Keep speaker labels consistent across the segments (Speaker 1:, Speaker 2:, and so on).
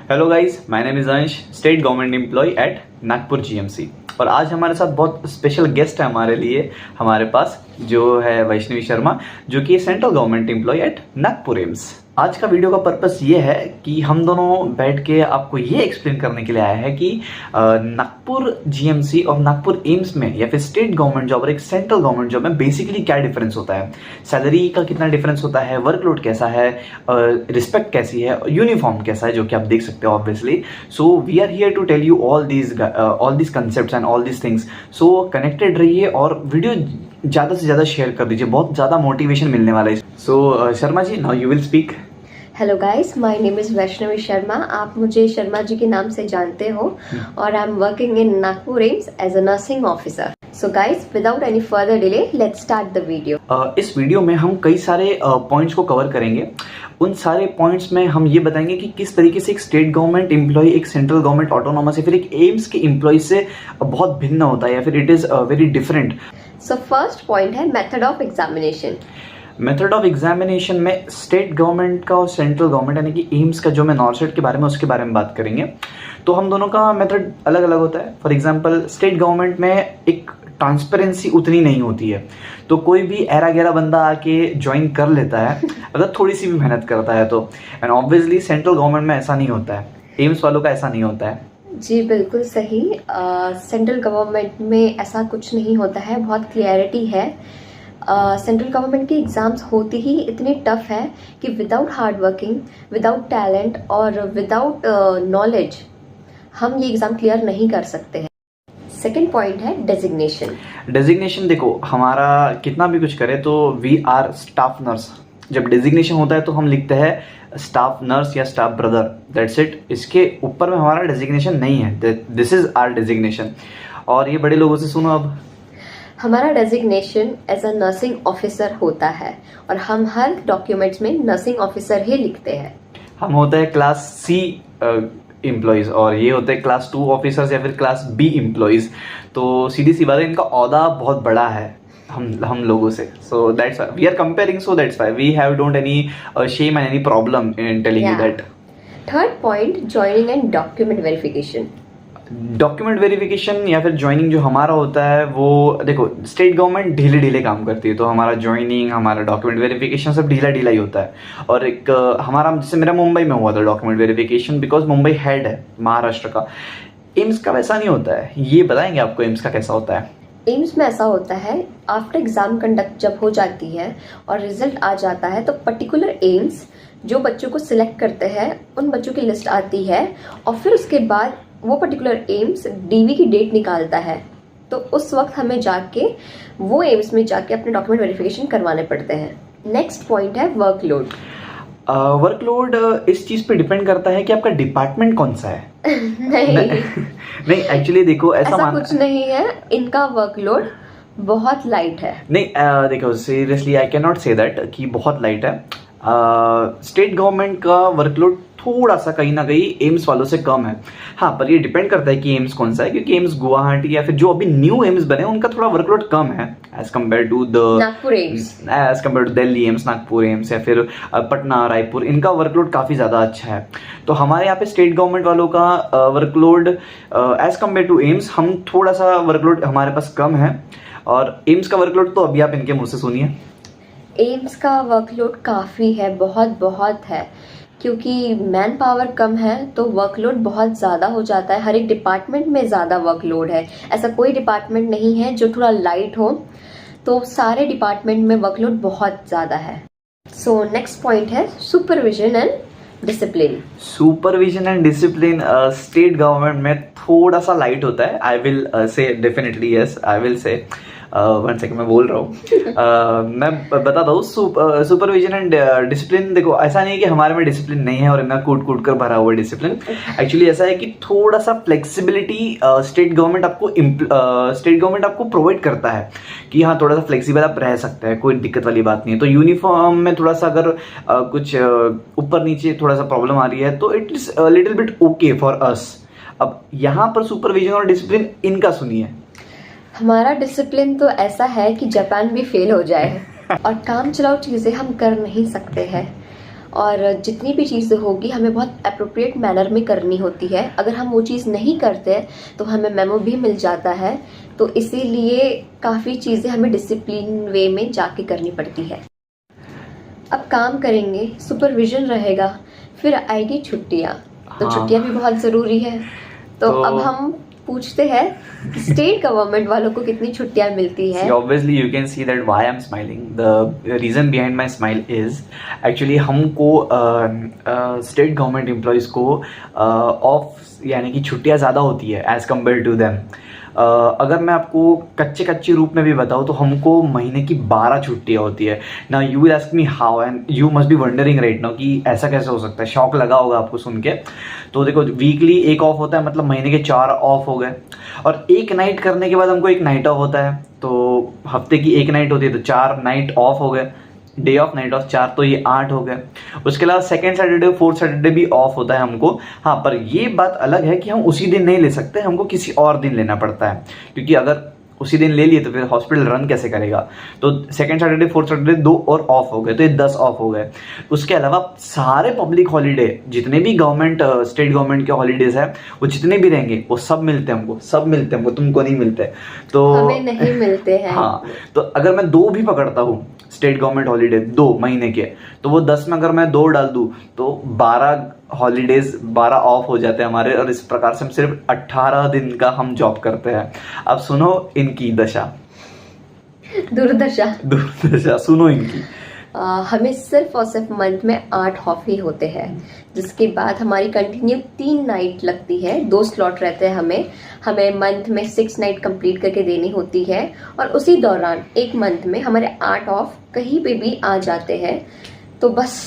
Speaker 1: Hello guys, my name is Ansh, state government employ at Nagpur GMC. और आज हमारे साथ बहुत स्पेशल गेस्ट है हमारे लिए, हमारे पास जो है वैष्णवी शर्मा, जो कि central government employ at Nagpur AIIMS. आज का वीडियो का पर्पस ये है कि हम दोनों बैठ के आपको ये एक्सप्लेन करने के लिए आया है कि नागपुर जीएमसी और नागपुर एम्स में या फिर स्टेट गवर्नमेंट जॉब और एक सेंट्रल गवर्नमेंट जॉब में बेसिकली क्या डिफरेंस होता है, सैलरी का कितना डिफरेंस होता है, वर्कलोड कैसा है, रिस्पेक्ट कैसी है, यूनिफॉर्म कैसा है, जो कि आप देख सकते हो obviously. So we are here to tell you all these concepts and all these things. So connected रहिए और वीडियो ज़्यादा से ज़्यादा शेयर कर दीजिए, बहुत ज़्यादा मोटिवेशन मिलने वाला है। So Sharma ji, now you will speak.
Speaker 2: Hello guys, my name is Vaishnavi Sharma. आप मुझे शर्मा जी के नाम से जानते हो और I am working in Nagpur AIIMS as a nursing officer. So guys, without any further delay, let's start the video.
Speaker 1: इस वीडियो में हम कई सारे पॉइंट्स को कवर करेंगे। उन सारे पॉइंट्स में हम ये बताएंगे कि किस तरीके से एक स्टेट गवर्नमेंट एम्प्लॉय एक सेंट्रल गवर्नमेंट ऑटोनोमस या फिर एक एम्स के एम्प्लॉय से बहुत भिन्न होता है या फिर it is very different.
Speaker 2: So first point है method of examination.
Speaker 1: Method of examination में स्टेट गवर्नमेंट का और सेंट्रल गवर्नमेंट यानी कि एम्स का जो मैं नॉर्सेट के बारे में उसके बारे में बात करेंगे, तो हम दोनों का मेथड अलग अलग होता है। फॉर एग्जांपल, स्टेट गवर्नमेंट में एक ट्रांसपेरेंसी उतनी नहीं होती है, तो कोई भी ऐरा गैरा बंदा आके ज्वाइन कर लेता है अगर थोड़ी सी भी मेहनत करता है तो। एंड ऑब्वियसली सेंट्रल गवर्नमेंट में ऐसा नहीं होता है, एम्स वालों का ऐसा नहीं होता है।
Speaker 2: जी बिल्कुल सही। सेंट्रल गवर्नमेंट में ऐसा कुछ नहीं होता है, बहुत क्लियरिटी है। सेंट्रल गवर्नमेंट की एग्ज़ाम्स होती ही इतनी टफ है कि without hard working, without talent और विदाउट नॉलेज हम ये एग्ज़ाम क्लियर नहीं कर सकते हैं। सेकेंड पॉइंट है डेजिग्नेशन।
Speaker 1: डेजिग्नेशन देखो, हमारा कितना भी कुछ करे तो वी आर स्टाफ नर्स। जब डेजिग्नेशन होता है तो हम लिखते हैं स्टाफ नर्स या स्टाफ ब्रदर, दैट्स इट। इसके ऊपर में हमारा डेजिग्नेशन नहीं है, दिस इज आवर डेजिग्नेशन। और ये बड़े लोगों से सुनो, अब
Speaker 2: हमारा designation as a nursing officer होता है और हम हर डॉक्यूमेंट्स में नर्सिंग ऑफिसर ही लिखते हैं। हम
Speaker 1: होते हैं क्लास सी एम्प्लॉयज़ और ये होते हैं क्लास 2 ऑफिसर्स या फिर क्लास बी एम्प्लॉयज़। तो सीधी सी बात है, इनका ओहदा बहुत बड़ा है हम लोगों से। So that's why we are comparing, so that's why we have don't any shame and any problem in telling you that.
Speaker 2: Third point, joining and document verification.
Speaker 1: Document verification या फिर ज्वाइनिंग जो हमारा होता है, वो देखो स्टेट गवर्नमेंट ढीले ढीले काम करती है, तो हमारा ज्वाइनिंग, हमारा डॉक्यूमेंट वेरिफिकेशन सब ढीला ढीला ही होता है। और एक हमारा, जैसे मेरा मुंबई में हुआ था document verification, because Mumbai head है महाराष्ट्र का। एम्स का वैसा नहीं होता है, ये बताएंगे आपको एम्स का कैसा होता है।
Speaker 2: एम्स में ऐसा होता है, आफ्टर एग्जाम कंडक्ट जब हो जाती है और रिजल्ट आ जाता है तो पर्टिकुलर एम्स जो बच्चों को सिलेक्ट करते हैं उन बच्चों की लिस्ट आती है और फिर उसके बाद वो पर्टिकुलर एम्स डीवी की डेट निकालता है। तो उस वक्त हमें जाके वो एम्स में जाके अपने डॉक्यूमेंट वेरिफिकेशन करवाने पड़ते हैं। नेक्स्ट पॉइंट है वर्कलोड।
Speaker 1: वर्कलोड इस चीज़ पे डिपेंड करता है कि आपका डिपार्टमेंट कौन सा है। नहीं एक्चुअली देखो, ऐसा
Speaker 2: कुछ नहीं है, इनका वर्कलोड बहुत लाइट है।
Speaker 1: नहीं देखो, seriously I can not say that कि बहुत लाइट है। स्टेट गवर्नमेंट का वर्कलोड थोड़ा सा कहीं ना कहीं एम्स वालों से कम है। हाँ, पर ये डिपेंड करता है कि एम्स कौन सा है, क्योंकि एम्स गुवाहाटी या फिर जो अभी न्यू एम्स बने उनका थोड़ा वर्कलोड कम है as compare to
Speaker 2: Nagpur AIIMS,
Speaker 1: as compare to Delhi AIIMS, Nagpur AIIMS या फिर पटना, रायपुर, इनका वर्कलोड काफ़ी ज़्यादा अच्छा है। तो हमारे यहाँ पे स्टेट गवर्नमेंट वालों का workload as compare to AIIMS, हम थोड़ा सा वर्कलोड हमारे पास कम है। और एम्स का वर्कलोड तो अभी आप इनके मुँह से सुनिए।
Speaker 2: एम्स का वर्कलोड काफ़ी है, बहुत है, क्योंकि मैन पावर कम है तो वर्कलोड बहुत ज़्यादा हो जाता है। हर एक डिपार्टमेंट में ज़्यादा वर्कलोड है, ऐसा कोई डिपार्टमेंट नहीं है जो थोड़ा लाइट हो, तो सारे डिपार्टमेंट में वर्कलोड बहुत ज़्यादा है। सो नेक्स्ट पॉइंट है supervision and discipline.
Speaker 1: Supervision and discipline state government में थोड़ा सा लाइट होता है। I will say definitely yes, I will say one second मैं बोल रहा हूँ। मैं बताता हूँ, सुपरविजन एंड डिसिप्लिन देखो, ऐसा नहीं है कि हमारे में डिसिप्लिन नहीं है और इनका कूट कूट कर भरा हुआ डिसिप्लिन। एक्चुअली ऐसा है कि थोड़ा सा फ्लेक्सिबिलिटी स्टेट गवर्नमेंट आपको प्रोवाइड करता है कि हाँ, थोड़ा सा फ्लेक्सिबल आप रह सकते हैं, कोई दिक्कत वाली बात नहीं है। तो यूनिफॉर्म में थोड़ा सा अगर कुछ ऊपर नीचे थोड़ा सा प्रॉब्लम आ रही है तो it is little bit okay for us. अब यहाँ पर सुपरविजन और डिसिप्लिन इनका सुनिए।
Speaker 2: हमारा डिसिप्लिन तो ऐसा है कि जापान भी फेल हो जाए और काम चलाओ चीज़ें हम कर नहीं सकते हैं। और जितनी भी चीज़ें होगी हमें बहुत अप्रोप्रिएट मैनर में करनी होती है। अगर हम वो चीज़ नहीं करते तो हमें मेमो भी मिल जाता है, तो इसीलिए काफ़ी चीज़ें हमें डिसिप्लिन वे में जाके करनी पड़ती है। अब काम करेंगे, सुपरविजन रहेगा, फिर आएगी छुट्टियाँ, तो
Speaker 1: हाँ।
Speaker 2: छुट्टियाँ भी बहुत ज़रूरी है। तो अब हम पूछते हैं कि स्टेट गवर्नमेंट वालों को कितनी छुट्टियाँ मिलती है।
Speaker 1: See, obviously you can see that why I'm smiling. The reason behind my smile is actually हमको स्टेट गवर्नमेंट एम्प्लॉयज़ को ऑफ यानी कि छुट्टियाँ ज़्यादा होती है एज़ कम्पेयर टू देम। अगर मैं आपको कच्चे रूप में भी बताऊँ तो हमको महीने की 12 छुट्टियाँ होती है ना। You will ask me how and you must be wondering right now कि ऐसा कैसे हो सकता है। शॉक लगा होगा आपको सुन के। तो देखो, वीकली एक ऑफ होता है, मतलब महीने के 4 ऑफ हो गए, और एक नाइट करने के बाद हमको एक नाइट ऑफ होता है। तो हफ्ते की एक नाइट होती है, तो 4 नाइट ऑफ हो गए, डे ऑफ नाइट ऑफ 4, तो ये 8 हो गए। उसके अलावा सेकेंड सैटरडे फोर्थ सैटरडे भी ऑफ होता है हमको। हाँ, पर ये बात अलग है कि हम उसी दिन नहीं ले सकते, हमको किसी और दिन लेना पड़ता है, क्योंकि अगर उसी दिन ले लिए तो फिर हॉस्पिटल रन कैसे करेगा। तो सेकेंड सैटरडे फोर्थ सैटरडे 2 और ऑफ हो गए, तो ये 10 ऑफ हो गए। उसके अलावा सारे पब्लिक हॉलीडे, जितने भी गवर्नमेंट स्टेट गवर्नमेंट के हॉलीडेज हैं, वो जितने भी रहेंगे वो सब मिलते हैं हमको, सब मिलते हैं हमको, तुमको नहीं मिलते। तो
Speaker 2: हमें नहीं मिलते हैं।
Speaker 1: हाँ, तो अगर मैं 2 भी पकड़ता हूँ स्टेट गवर्नमेंट हॉलीडे 2 महीने के, तो वो 10 में अगर मैं 2 डाल दूँ तो 12 हॉलीडेज 12 ऑफ हो जाते हैं हमारे, और इस प्रकार से हम सिर्फ 18 दिन का हम जॉब करते हैं। अब सुनो इनकी दशा, दुर्दशा सुनो इनकी।
Speaker 2: हमें सिर्फ और सिर्फ मंथ में 8 ऑफ ही होते हैं, जिसके बाद हमारी कंटिन्यू 3 नाइट लगती है, 2 स्लॉट रहते हैं हमें मंथ में 6 नाइट कंप्लीट करके देनी होती है, और उसी दौरान एक मंथ में हमारे 8 ऑफ कहीं पे भी आ जाते हैं। तो बस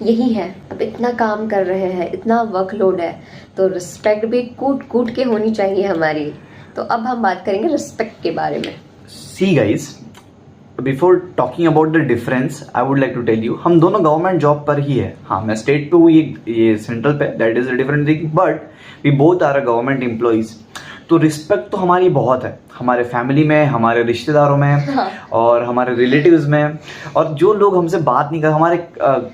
Speaker 2: यही है। अब इतना काम कर रहे हैं, इतना वर्कलोड है, तो रिस्पेक्ट भी कूट कूट के होनी चाहिए हमारी। तो अब हम बात करेंगे रिस्पेक्ट के बारे में।
Speaker 1: See guys, before talking about the difference I would like to tell you, हम दोनों गवर्नमेंट जॉब पर ही है। हाँ, मैं स्टेट पे हूँ, ये सेंट्रल पे, that is a different thing, but we both are a government employees. तो रिस्पेक्ट तो हमारी बहुत है, हमारे फैमिली में, हमारे रिश्तेदारों में,
Speaker 2: हाँ।
Speaker 1: और हमारे रिलेटिव्स में। और जो लोग हमसे बात नहीं कर, हमारे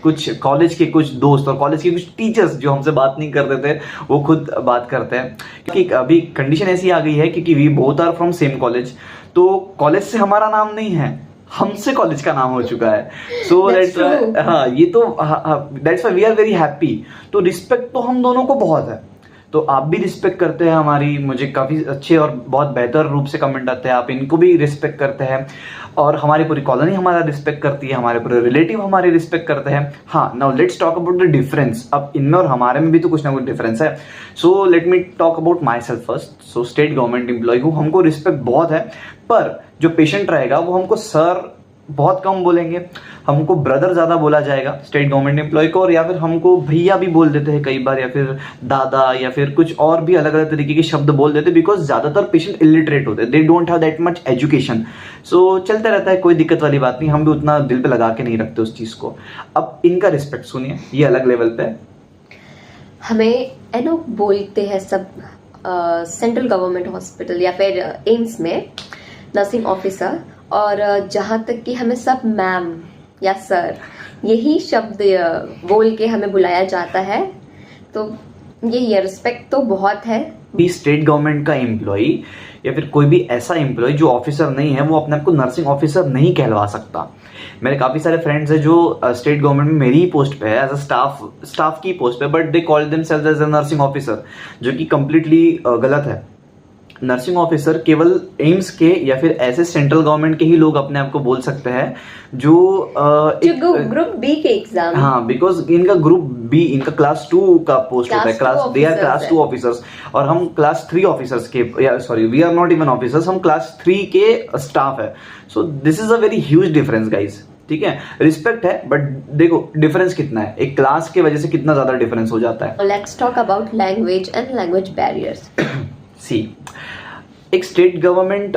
Speaker 1: कुछ कॉलेज के कुछ दोस्त और कॉलेज के कुछ टीचर्स जो हमसे बात नहीं करते थे, वो खुद बात करते हैं। क्योंकि अभी कंडीशन ऐसी आ गई है, क्योंकि we both are from same college, तो कॉलेज से हमारा नाम नहीं है, हमसे कॉलेज का नाम हो चुका है। सो दैट्स हाँ, ये तो that's why we are very happy. तो रिस्पेक्ट तो हम दोनों को बहुत है। तो आप भी रिस्पेक्ट करते हैं हमारी, मुझे काफ़ी अच्छे और बहुत बेहतर रूप से कमेंट आते हैं, आप इनको भी रिस्पेक्ट करते हैं, और हमारी पूरी कॉलोनी हमारा रिस्पेक्ट करती है, हमारे पूरे रिलेटिव हमारी रिस्पेक्ट करते हैं। हाँ, now let's talk about the difference. अब इनमें और हमारे में भी तो कुछ ना कुछ डिफरेंस है। So let me talk about myself first. So state government employ हूँ, हमको रिस्पेक्ट बहुत है, पर जो पेशेंट रहेगा वो हमको सर बहुत कम बोलेंगे, हमको ब्रदर ज़्यादा बोला जाएगा स्टेट गवर्नमेंट एम्प्लॉय को, और या फिर हमको भैया भी बोल देते हैं कई बार, या फिर दादा, या फिर कुछ और भी अलग अलग तरीके के शब्द बोल देते हैं, बिकॉज ज़्यादातर पेशेंट इलिटरेट होते हैं, they don't have that much education. So चलता रहता है, कोई दिक्कत वाली बात नहीं, हम भी उतना दिल पे लगा के नहीं रखते उस चीज़ को। अब इनका रिस्पेक्ट सुनिए, ये अलग लेवल पे
Speaker 2: हमें बोलते हैं सब सेंट्रल गवर्नमेंट हॉस्पिटल या फिर एम्स में नर्सिंग ऑफिसर, और जहाँ तक कि हमें सब मैम या सर यही शब्द बोल के हमें बुलाया जाता है। तो ये रिस्पेक्ट तो बहुत है।
Speaker 1: भी स्टेट गवर्नमेंट का एम्प्लॉय या फिर कोई भी ऐसा एम्प्लॉय जो ऑफिसर नहीं है, वो अपने आप को नर्सिंग ऑफिसर नहीं कहलवा सकता। मेरे काफ़ी सारे फ्रेंड्स हैं जो स्टेट गवर्नमेंट में मेरी ही पोस्ट पे है, एज अ स्टाफ की पोस्ट पे, but they call themselves as a nursing officer, जो कि कंप्लीटली गलत है। नर्सिंग ऑफिसर केवल एम्स के या फिर ऐसे सेंट्रल गवर्नमेंट के ही लोग अपने आप को बोल सकते हैं जो
Speaker 2: ग्रुप बी के एग्जाम।
Speaker 1: हाँ, बिकॉज इनका ग्रुप बी, इनका क्लास 2 का पोस्ट होता है, दे आर क्लास 2 ऑफिसर्स, और हम क्लास 3 ऑफिसर्स के, sorry we are not even officers, हम क्लास 3 के स्टाफ है। So this is a very huge difference guys. ठीक है, रिस्पेक्ट है, बट देखो डिफरेंस कितना है, एक क्लास के वजह से कितना ज्यादा डिफरेंस हो जाता है।
Speaker 2: Let's talk about language and language barriers.
Speaker 1: See, एक स्टेट गवर्नमेंट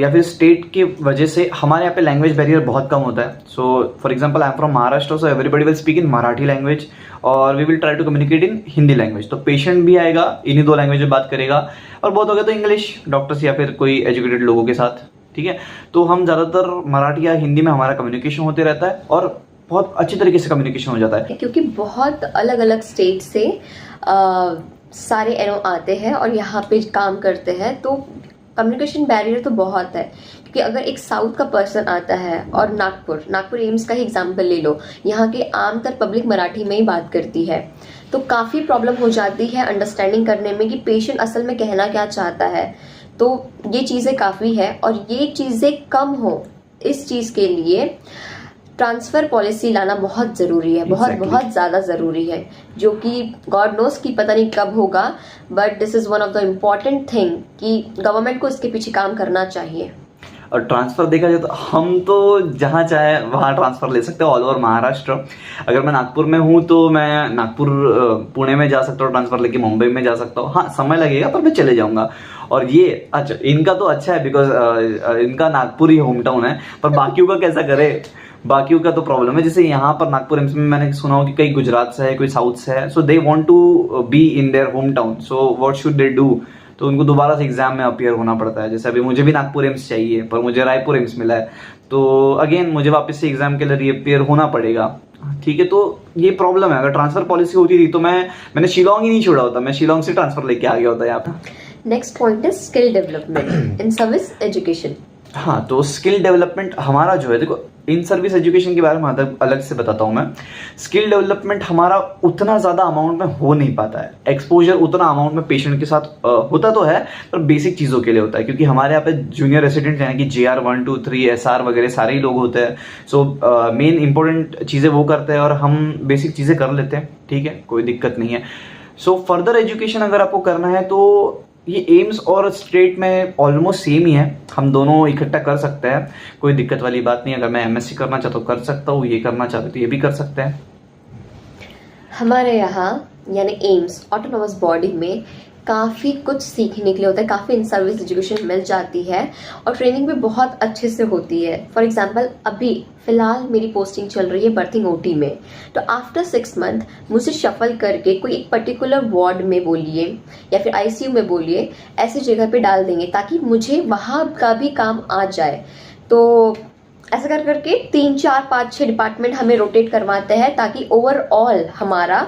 Speaker 1: या फिर स्टेट की वजह से हमारे यहाँ पे लैंग्वेज बैरियर बहुत कम होता है। So for example I am from Maharashtra, so everybody will speak in Marathi language, और we will try to communicate in Hindi language. तो पेशेंट भी आएगा इन्हीं 2 लैंग्वेज में बात करेगा, और बहुत हो गया तो इंग्लिश डॉक्टर्स या फिर कोई एजुकेटेड लोगों के साथ। ठीक है, तो हम ज़्यादातर मराठी या हिंदी में हमारा कम्युनिकेशन होते रहता है, और बहुत अच्छी तरीके से कम्युनिकेशन हो जाता है।
Speaker 2: क्योंकि बहुत अलग अलग स्टेट से सारे एनओ आते हैं और यहाँ पे काम करते हैं, तो कम्युनिकेशन बैरियर तो बहुत है। क्योंकि अगर एक साउथ का पर्सन आता है और नागपुर एम्स का ही एग्जांपल ले लो, यहाँ के आमतौर पब्लिक मराठी में ही बात करती है, तो काफ़ी प्रॉब्लम हो जाती है अंडरस्टैंडिंग करने में कि पेशेंट असल में कहना क्या चाहता है। तो ये चीज़ें काफ़ी है, और ये चीज़ें कम हो इस चीज़ के लिए ट्रांसफ़र पॉलिसी लाना बहुत ज़रूरी है, बहुत ज़्यादा ज़रूरी है, जो कि गॉड नोस की पता नहीं कब होगा, but this is one of the important thing कि गवर्नमेंट को इसके पीछे काम करना चाहिए।
Speaker 1: और ट्रांसफ़र देखा जाए तो हम तो जहाँ चाहे वहाँ ट्रांसफ़र ले सकते हैं, ऑल ओवर महाराष्ट्र। अगर मैं नागपुर में हूँ तो मैं नागपुर पुणे में जा सकता हूँ ट्रांसफ़र लेके, मुंबई में जा सकता हूँ। हाँ, समय लगेगा पर मैं चले जाऊँगा। और ये अच्छा, इनका तो अच्छा है बिकॉज इनका नागपुर ही होम टाउन है, पर बाकियों का कैसा करे, बाकियों का तो प्रॉब्लम है। जैसे यहाँ पर नागपुर एम्स में मैंने सुना हो कि कई गुजरात से है, कोई साउथ से है, so they want to be in their home town, so what should they do, तो उनको दोबारा से एग्जाम में अपीयर होना पड़ता है। जैसे अभी मुझे भी नागपुर एम्स चाहिए पर मुझे रायपुर एम्स मिला है, तो अगेन मुझे वापस से एग्जाम के लिए रीअपीयर होना पड़ेगा। ठीक है, तो ये प्रॉब्लम है। अगर ट्रांसफर पॉलिसी होती थी तो मैंने शिलोंग ही नहीं छोड़ा होता, मैं शिलोंग से ट्रांसफर लेके आ गया होता यहाँ पे।
Speaker 2: Next point is skill development in service education.
Speaker 1: हाँ, तो स्किल डेवलपमेंट हमारा जो है, देखो इन सर्विस एजुकेशन के बारे में अलग से बताता हूँ मैं। स्किल डेवलपमेंट हमारा उतना ज़्यादा अमाउंट में हो नहीं पाता है, एक्सपोजर उतना अमाउंट में पेशेंट के साथ होता तो है, पर बेसिक चीज़ों के लिए होता है। क्योंकि हमारे यहाँ पे जूनियर रेसिडेंट हैं कि JR 1, 2, 3 SR वगैरह सारे ही लोग होते हैं। सो मेन इंपॉर्टेंट चीज़ें वो करते हैं और हम बेसिक चीज़ें कर लेते हैं। ठीक है, कोई दिक्कत नहीं है। सो फर्दर एजुकेशन अगर आपको करना है तो ये एम्स और स्टेट में ऑलमोस्ट सेम ही है, हम दोनों इकट्ठा कर सकते हैं, कोई दिक्कत वाली बात नहीं। अगर मैं MSc करना चाहता हूँ कर सकता हूँ, ये करना चाहते तो ये भी कर सकते हैं।
Speaker 2: हमारे यहाँ यानी एम्स ऑटोनोमस बॉडी में काफ़ी कुछ सीखने के लिए होता है, काफ़ी इन सर्विस एजुकेशन मिल जाती है और ट्रेनिंग भी बहुत अच्छे से होती है। फॉर एग्जांपल अभी फ़िलहाल मेरी पोस्टिंग चल रही है बर्थिंग OT में, तो आफ्टर 6 मंथ मुझे शफल करके कोई एक पर्टिकुलर वार्ड में बोलिए या फिर ICU में बोलिए, ऐसी जगह पे डाल देंगे ताकि मुझे वहाँ का भी काम आ जाए। तो ऐसा कर करके 3, 4, 5, 6 डिपार्टमेंट हमें रोटेट करवाते हैं ताकि ओवरऑल हमारा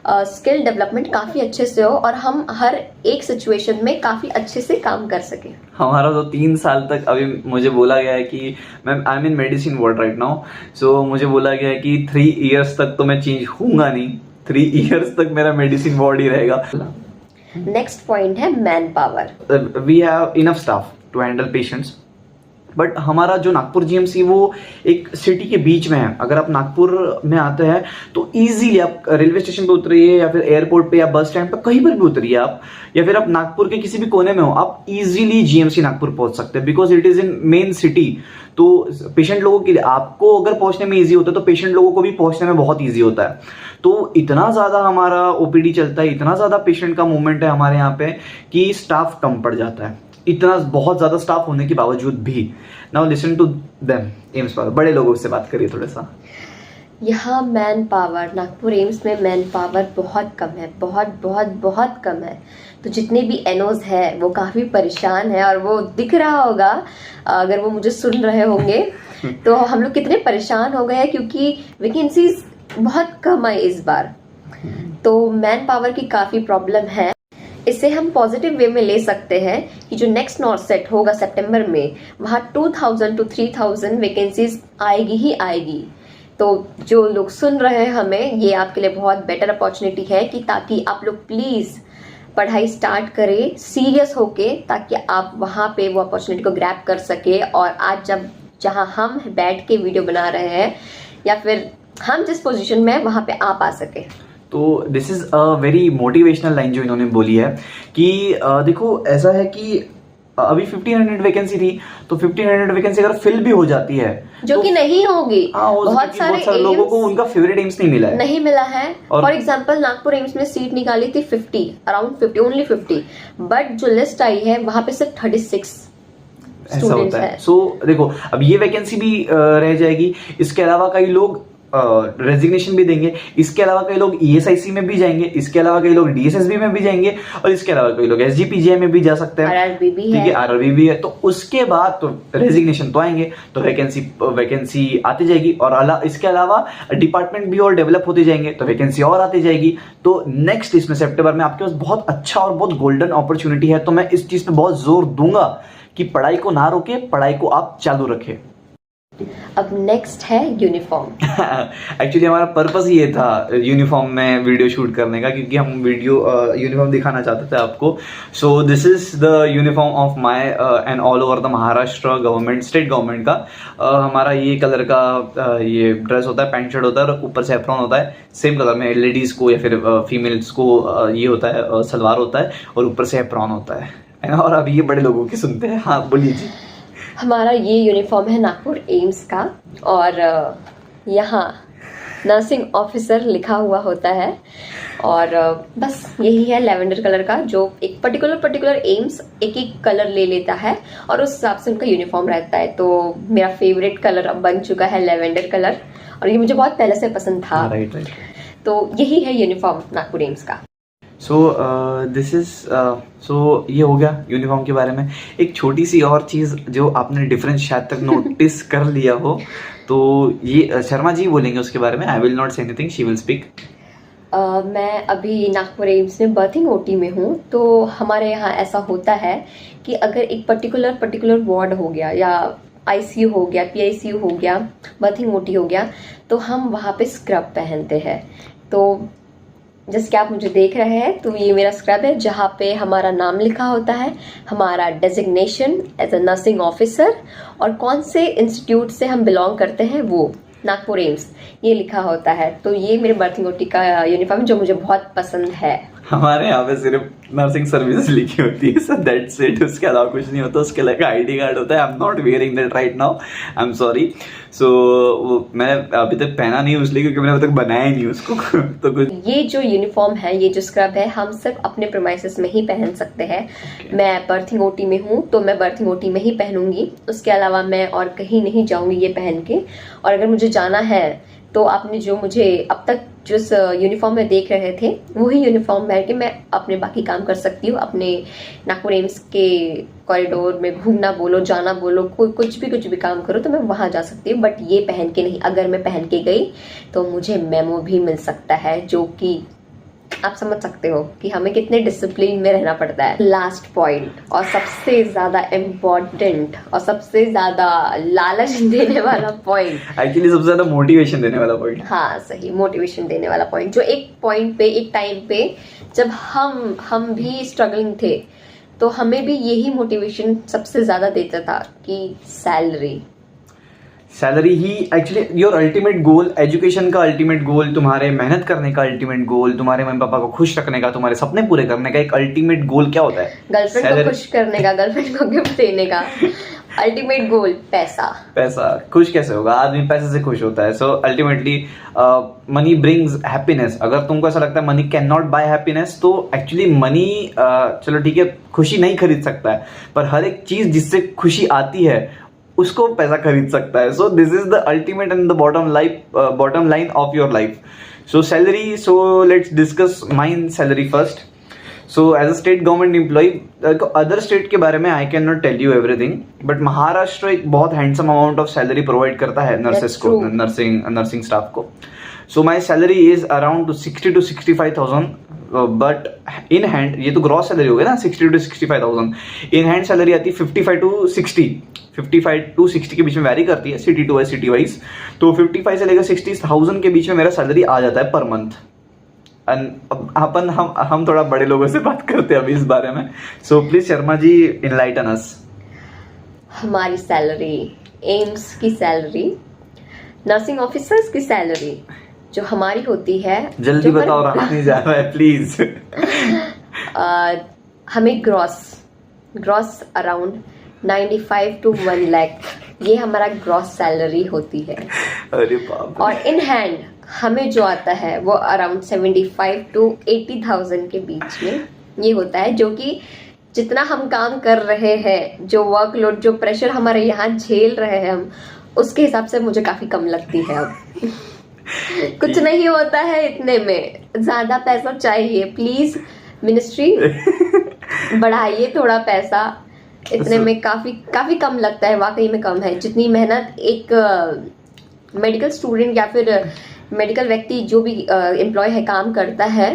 Speaker 2: स्किल डेवलपमेंट काफ़ी अच्छे से हो और हम हर एक सिचुएशन में काफ़ी अच्छे से काम कर सकें।
Speaker 1: हमारा तो 3 साल तक, अभी मुझे बोला गया है कि मैं I am in medicine world right now, so मुझे बोला गया है कि 3 इयर्स तक तो मैं चेंज होऊंगा नहीं, 3 इयर्स तक मेरा मेडिसिन वर्ल्ड ही रहेगा।
Speaker 2: नेक्स्ट पॉइंट है man power.
Speaker 1: We have enough staff to handle patients, but हमारा जो नागपुर GMC वो एक सिटी के बीच में है। अगर आप नागपुर में आते हैं तो इजीली आप रेलवे स्टेशन पे उतरिए या फिर एयरपोर्ट पे या बस स्टैंड पे कहीं पर भी उतरिए आप, या फिर आप नागपुर के किसी भी कोने में हो, आप इजीली GMC नागपुर पहुंच सकते हैं because it is in main city. तो पेशेंट लोगों के लिए, आपको अगर पहुंचने में ईजी होता है तो पेशेंट लोगों को भी पहुंचने में बहुत ईजी होता है। तो इतना ज़्यादा हमारा OPD चलता है, इतना ज़्यादा पेशेंट का मूवमेंट है हमारे यहाँ पे कि स्टाफ कम पड़ जाता है, इतना बहुत ज़्यादा स्टाफ होने के बावजूद भी। Now listen to them, AIIMS power, बड़े लोगों से बात करिए थोड़ा सा।
Speaker 2: यहाँ मैन पावर, नागपुर एम्स में मैन पावर बहुत कम है, बहुत कम है। तो जितने भी एनओज है वो काफ़ी परेशान है और वो दिख रहा होगा अगर वो मुझे सुन रहे होंगे तो हम लोग कितने परेशान हो गए हैं क्योंकि वैकेंसीज बहुत कम आई इस बार। तो मैन पावर की काफ़ी प्रॉब्लम है। इसे हम पॉजिटिव वे में ले सकते हैं कि जो नेक्स्ट नॉर्सेट होगा सितंबर में, वहाँ 2000 to 3000 वैकेंसीज आएगी ही आएगी। तो जो लोग सुन रहे हैं हमें, ये आपके लिए बहुत बेटर अपॉर्चुनिटी है कि ताकि आप लोग प्लीज़ पढ़ाई स्टार्ट करें सीरियस होके, ताकि आप वहाँ पे वो अपॉर्चुनिटी को ग्रैब कर सके। और आज जहाँ हम बैठ के वीडियो बना रहे हैं या फिर हम जिस पोजीशन में हैं वहाँ पे आप आ सके।
Speaker 1: तो this is a very motivational line जो इन्होंने बोली है कि देखो ऐसा है कि अभी 1500 वैकेंसी थी, तो 1500 वैकेंसी अगर फिल भी हो जाती है
Speaker 2: जो
Speaker 1: तो
Speaker 2: कि नहीं होगी, बहुत सारे
Speaker 1: लोगों को उनका फेवरेट एम्स नहीं मिला है,
Speaker 2: नहीं मिला है। फॉर एग्जांपल नागपुर एम्स में सीट निकाली थी 50, अराउंड 50, ओनली 50, बट जो लिस्ट आई है वहां पे सिर्फ 36
Speaker 1: ऐसा होता है। सो देखो अब ये वैकेंसी भी रह जाएगी। इसके अलावा कई लोग रेजिग्नेशन भी देंगे। इसके अलावा कई लोग ESIC में भी जाएंगे, इसके अलावा कई लोग DSSB में भी जाएंगे, और इसके अलावा कई लोग SGPGI में भी जा सकते हैं।
Speaker 2: RRB भी है,
Speaker 1: RRB भी है। तो उसके बाद तो रेजिग्नेशन तो आएंगे, तो वैकेंसी आती जाएगी, और इसके अलावा डिपार्टमेंट भी और डेवलप होते जाएंगे, तो वैकेंसी और आती जाएगी। तो नेक्स्ट इसमें सितंबर में आपके पास बहुत अच्छा और बहुत गोल्डन अपॉर्चुनिटी है। तो मैं इस चीज पे बहुत जोर दूंगा कि पढ़ाई को ना रोके, पढ़ाई को आप चालू रखें।
Speaker 2: अब नेक्स्ट है यूनिफॉर्म।
Speaker 1: एक्चुअली हमारा पर्पस ये था यूनिफॉर्म में वीडियो शूट करने का, क्योंकि हम वीडियो यूनिफॉर्म दिखाना चाहते थे आपको। सो this is the uniform of my and all over the Maharashtra government, state government का। हमारा ये कलर का ये ड्रेस होता है, पैंट शर्ट होता है, और ऊपर से एप्रॉन होता है सेम कलर में। लेडीज को या फिर फीमेल्स को ये होता है सलवार होता है, और ऊपर से एप्रॉन होता है ना। और अब ये बड़े लोगों की सुनते हैं। हाँ बोलिए जी।
Speaker 2: हमारा ये यूनिफॉर्म है नागपुर एम्स का, और यहाँ नर्सिंग ऑफिसर लिखा हुआ होता है, और बस यही है लेवेंडर कलर का, जो एक पर्टिकुलर एम्स एक एक कलर ले लेता है और उस हिसाब से उनका यूनिफॉर्म रहता है। तो मेरा फेवरेट कलर अब बन चुका है लेवेंडर कलर, और ये मुझे बहुत पहले से पसंद था।
Speaker 1: राइट।
Speaker 2: तो यही है यूनिफॉर्म नागपुर एम्स का।
Speaker 1: सो दिस इज सो ये हो गया यूनिफॉर्म के बारे में। एक छोटी सी और चीज़ जो आपने डिफरेंस शायद तक नोटिस कर लिया हो, तो ये शर्मा जी बोलेंगे उसके बारे में। I will not say anything, she will speak.
Speaker 2: मैं अभी नागपुर एम्स में बर्थिंग ओटी में हूँ। तो हमारे यहाँ ऐसा होता है कि अगर एक पर्टिकुलर वार्ड हो गया, या ICU हो गया, PICU हो गया, बर्थिंग ओटी हो गया, तो हम वहाँ पे स्क्रब पहनते हैं। तो जैसे कि आप मुझे देख रहे हैं, तो ये मेरा स्क्रब है जहाँ पे हमारा नाम लिखा होता है, हमारा designation as a nursing officer, और कौन से इंस्टीट्यूट से हम बिलोंग करते हैं, वो नागपुर एम्स, ये लिखा होता है। तो ये मेरे बर्थिंग ओटी का यूनिफॉर्म जो मुझे बहुत पसंद है।
Speaker 1: हमारे यहाँ पे सिर्फ नर्सिंग सर्विसेज लिखी होती है, सो दैट्स इट। उसके अलावा कुछ नहीं होता। उसके अलावा ID कार्ड होता है। I am not wearing that right now, I am sorry. So मैं अभी तक पहना नहीं इसलिए क्योंकि मैंने अभी तक बनाया ही नहीं उसको। तो कुछ
Speaker 2: ये जो यूनिफॉर्म है, ये जो स्क्रब है, हम सिर्फ अपने प्रीमाइसेस में ही पहन सकते हैं। मैं बर्थिंग ओटी में हूँ, तो मैं बर्थिंग ओटी में ही पहनूंगी। उसके अलावा मैं और कहीं नहीं जाऊंगी ये पहन के। और अगर मुझे जाना है, तो आपने जो मुझे अब तक जिस यूनिफॉर्म में देख रहे थे, वही यूनिफॉर्म पहन के मैं अपने बाकी काम कर सकती हूँ। अपने नागपुर एम्स के कॉरिडोर में घूमना बोलो, जाना बोलो, कोई कुछ भी काम करो, तो मैं वहाँ जा सकती हूँ। बट ये पहन के नहीं। अगर मैं पहन के गई तो मुझे मेमो भी मिल सकता है, जो कि आप समझ सकते हो कि हमें कितने डिसिप्लिन में रहना पड़ता है। लास्ट पॉइंट, और सबसे ज्यादा इम्पोर्टेंट और सबसे ज्यादा लालच देने वाला पॉइंट,
Speaker 1: एक्चुअली सबसे ज्यादा मोटिवेशन देने वाला पॉइंट।
Speaker 2: हाँ सही, मोटिवेशन देने वाला पॉइंट, जो एक पॉइंट पे, एक टाइम पे जब हम भी स्ट्रगलिंग थे, तो हमें भी यही मोटिवेशन सबसे ज्यादा देता था कि salary he actually your ultimate goal, education का अल्टीमेट गोल, तुम्हारे मेहनत करने का अल्टीमेट गोल, तुम्हारे मम्मी पापा को खुश रखने का, तुम्हारे सपने पूरे करने का एक अल्टीमेट गोल क्या होता है? गर्लफ्रेंड को खुश करने का, गर्लफ्रेंड को गिफ्ट देने का। अल्टीमेट गोल पैसा।
Speaker 1: खुश कैसे होगा? आदमी पैसे से खुश होता है। So ultimately money brings happiness. अगर तुमको ऐसा लगता है money can not buy happiness, तो एक्चुअली मनी चलो ठीक है, खुशी नहीं खरीद सकता है, पर हर एक चीज जिससे खुशी आती है उसको पैसा खरीद सकता है। So this is the ultimate end the bottom line of your life. So salary, so let's discuss mine salary first. So as a state government employ, other state के बारे में I can not tell you everything, but Maharashtra एक बहुत handsome amount of salary provide करता है nurses को, nursing staff को। So my salary is around 60 to 65,000, but in hand, ये तो ग्रॉस सैलरी हो गया ना, 60 to 65,000। इन हैंड सैलरी आती है 55 to 60, 55 to 60 के बीच में वैरी करती है सिटी टू सिटी वाइज। तो 55 से लेकर 60,000 के बीच में मेरा सैलरी आ जाता है पर मंथ। हम थोड़ा बड़े लोगों से बात करते हैं अभी इस बारे में। So please Sharma ji enlighten us.
Speaker 2: हमारी सैलरी, एम्स की सैलरी, नर्सिंग ऑफिसर्स की सैलरी जो हमारी होती है,
Speaker 1: जल्दी बताओ, रहा नहीं जा रहा है प्लीज।
Speaker 2: हमें ग्रॉस अराउंड 95 to 1 लाख, ये हमारा ग्रॉस सैलरी होती है।
Speaker 1: अरे बाप। और
Speaker 2: इन हैंड हमें जो आता है वो अराउंड 75 to 80,000 के बीच में ये होता है, जो कि जितना हम काम कर रहे हैं, जो वर्कलोड, जो प्रेशर हमारे यहाँ झेल रहे हैं हम, उसके हिसाब से मुझे काफी कम लगती है अब। कुछ नहीं होता है इतने में, ज्यादा पैसा चाहिए प्लीज मिनिस्ट्री, बढ़ाइए थोड़ा पैसा। इतने में काफी कम लगता है, वाकई में कम है। जितनी मेहनत एक मेडिकल स्टूडेंट या फिर मेडिकल व्यक्ति जो भी एम्प्लॉय है काम करता है,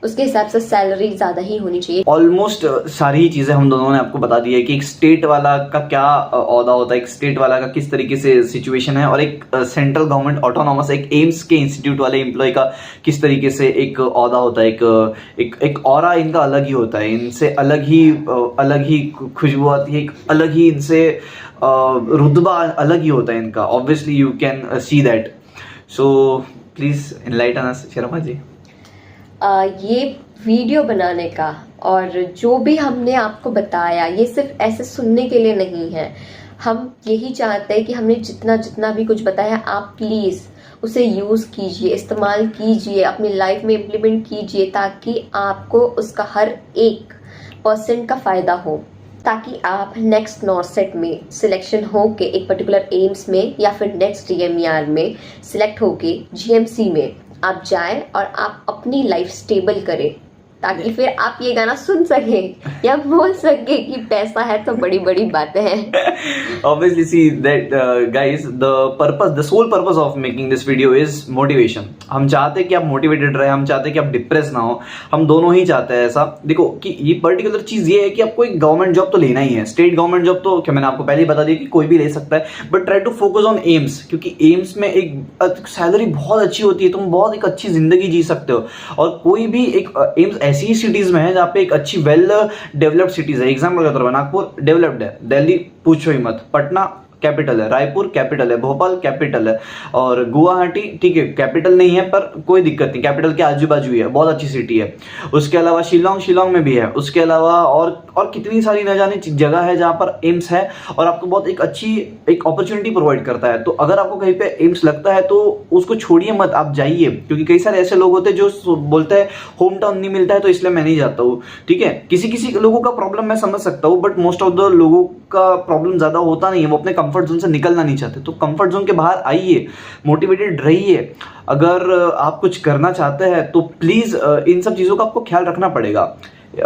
Speaker 2: उसके हिसाब से सैलरी ज्यादा ही होनी चाहिए।
Speaker 1: ऑलमोस्ट सारी ही चीजें हम दोनों ने आपको बता दी है कि एक स्टेट वाला का क्या औहदा होता है, एक स्टेट वाला का किस तरीके से सिचुएशन है, और एक सेंट्रल गवर्नमेंट ऑटोनॉमस एक एम्स के इंस्टीट्यूट वाले एम्प्लॉय का किस तरीके से एक औहदा होता है, एक ऑरा इनका अलग ही होता है, इनसे अलग ही खुशबू आती है, एक अलग ही इनसे रुतबा अलग ही होता है इनका। Obviously you can see that. So please enlighten us Sharma ji.
Speaker 2: ये वीडियो बनाने का और जो भी हमने आपको बताया, ये सिर्फ ऐसे सुनने के लिए नहीं है। हम यही चाहते हैं कि हमने जितना भी कुछ बताया, आप प्लीज़ उसे यूज़ कीजिए, इस्तेमाल कीजिए, अपनी लाइफ में इम्प्लीमेंट कीजिए, ताकि आपको उसका हर 1% का फ़ायदा हो, ताकि आप नेक्स्ट नॉर्सेट में सिलेक्शन हो के एक पर्टिकुलर एम्स में या फिर नेक्स्ट DMER में सिलेक्ट हो के GMC में आप जाएं और आप अपनी लाइफ स्टेबल करें, ताकि फिर आप ये गाना सुन सके या बोल सके कि पैसा है तो बड़ी बड़ी बातें हैं।
Speaker 1: Obviously, see that guys, the sole purpose of making this video is motivation. हम चाहते हैं कि आप मोटिवेटेड रहे, हम चाहते हैं कि आप डिप्रेस ना हो, हम दोनों ही चाहते हैं ऐसा। देखो कि ये पर्टिकुलर चीज ये है कि आपको एक गवर्नमेंट जॉब तो लेना ही है। स्टेट गवर्नमेंट जॉब तो क्या मैंने आपको पहले ही बता दिया कि कोई भी ले सकता है, but try to focus on AIIMS, क्योंकि एम्स में एक सैलरी बहुत अच्छी होती है, तुम बहुत एक अच्छी जिंदगी जी सकते हो। और कोई भी एक एम्स ऐसी ही सिटीज में है जहाँ पे एक अच्छी वेल डेवलप्ड सिटीज है। एग्जाम्पल के तौर पर नागपुर डेवलप्ड है, दिल्ली पूछो ही मत, पटना कैपिटल है, रायपुर कैपिटल है, भोपाल कैपिटल है, और गुवाहाटी ठीक है कैपिटल नहीं है पर कोई दिक्कत नहीं, कैपिटल के आजू बाजू ही है, बहुत अच्छी सिटी है। उसके अलावा शिलोंग में भी है। उसके अलावा और कितनी सारी न जाने जगह है जहाँ पर एम्स है और आपको बहुत एक अच्छी एक अपॉर्चुनिटी प्रोवाइड करता है। तो अगर आपको कहीं पे एम्स लगता है तो उसको छोड़िए मत, आप जाइए, क्योंकि कई सारे ऐसे लोग होते हैं जो बोलते हैं होम टाउन नहीं मिलता है तो इसलिए मैं नहीं जाता हूँ। ठीक है, किसी लोगों का प्रॉब्लम मैं समझ सकता हूँ, बट मोस्ट ऑफ द लोगों का प्रॉब्लम ज्यादा होता नहीं है, वो अपने कंफर्ट जोन से निकलना नहीं चाहते। तो कंफर्ट जोन के बाहर आइए, मोटिवेटेड रहिए। अगर आप कुछ करना चाहते हैं तो प्लीज इन सब चीजों का आपको ख्याल रखना पड़ेगा।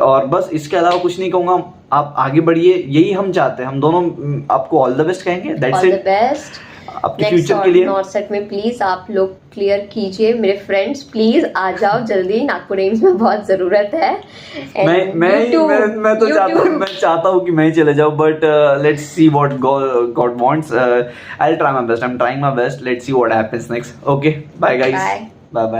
Speaker 1: और बस इसके अलावा कुछ नहीं कहूंगा, आप आगे बढ़िए, यही हम चाहते हैं। हम दोनों आपको ऑल द बेस्ट कहेंगे। दैट्स इट,
Speaker 2: बेस्ट
Speaker 1: आपके फ्यूचर के लिए।
Speaker 2: नॉर्सेट में प्लीज आप लोग क्लियर कीजिए। मेरे फ्रेंड्स प्लीज आ जाओ जल्दी, नागपुर एम्स में बहुत जरूरत है।
Speaker 1: मैं तो चाहता हूँ कि मैं ही चले जाऊँ, but let's see what God wants. I will try my best, I am trying my best, let's see what happens next. Okay, bye guys, bye bye.